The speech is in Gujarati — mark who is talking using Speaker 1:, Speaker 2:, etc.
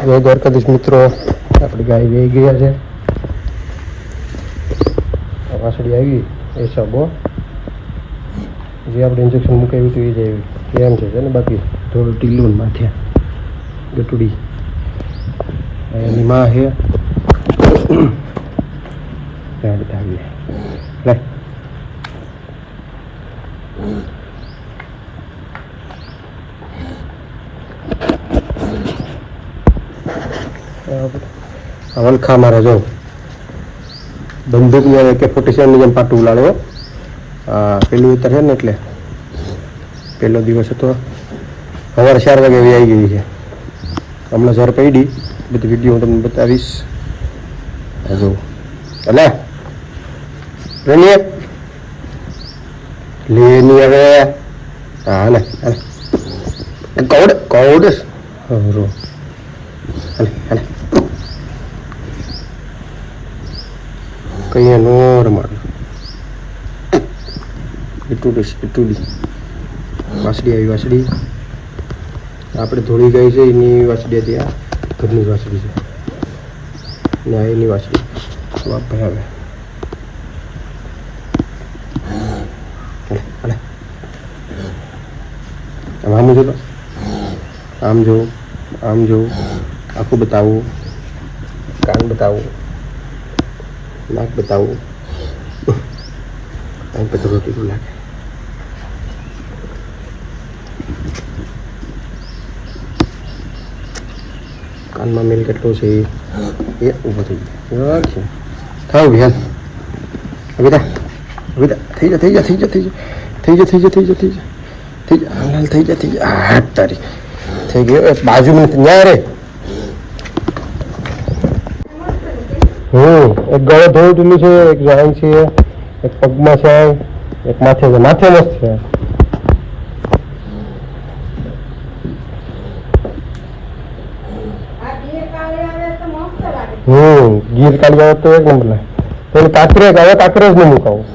Speaker 1: જય દ્વારકાધીશ મિત્રો, આપણી ગાય વહી ગયા છે. વાસળી આવી એ સબો જે આપણે ઇન્જેક્શન મુકાવ્યું હતું એ જ આવી એમ છે ને. બાકી થોડું ટીલું માથે ગટુડી એની માં છે. બધા આવી લે વલખા મારે જો બંદૂક ને AK-47 જેમ પાટું ઉલાડ્યો. પેલું ઉતર છે ને એટલે પહેલો દિવસ હતો. સવારે 4 વાગે આવી ગઈ છે. હમણાં જ્યારે પડી બધી વિડીયો હું તમને બતાવીશ. જો અલે રણીએ લેની હવે હા ને કૌડ કૌડ રો હાલે હાલે કઈ નો રમાડું એટલું વાસળી આવી. વાસળી આપણે ધોળી ગઈ છે એની વાસળી હતી. આ ઘરની વાસળી છે ને આ એની વાસળી ભાઈ આવે. આમ જો આમ જો આમ જો આખું બતાવું, કાન બતાવું, નાક બતાવું. અહીં પછી રોટી લાગે. કાનમાં મેલ કેટલો છે એ ઊભો થઈ ગયો. થાવ ભેન અવિતા અવિતા થઈ જા થઈ જા થઈ જા થઈ જા થઈ જા થઈ જા થઈ જા થઈ જા થઈ જા હાલ થઈ જા થઈ જા. હાથ તારી થઈ ગયો બાજુમાં ન્યા રે. એક ગળે ધોયેલું છે, એક જાણ છે, એક પગમાં છે, એક માથે છે. માથે મસ્ત છે. ગીર કાઢી આવે તો એક નંબર. પેલું કાતરે આવે, કાતરે જ નહીં મુકાવું.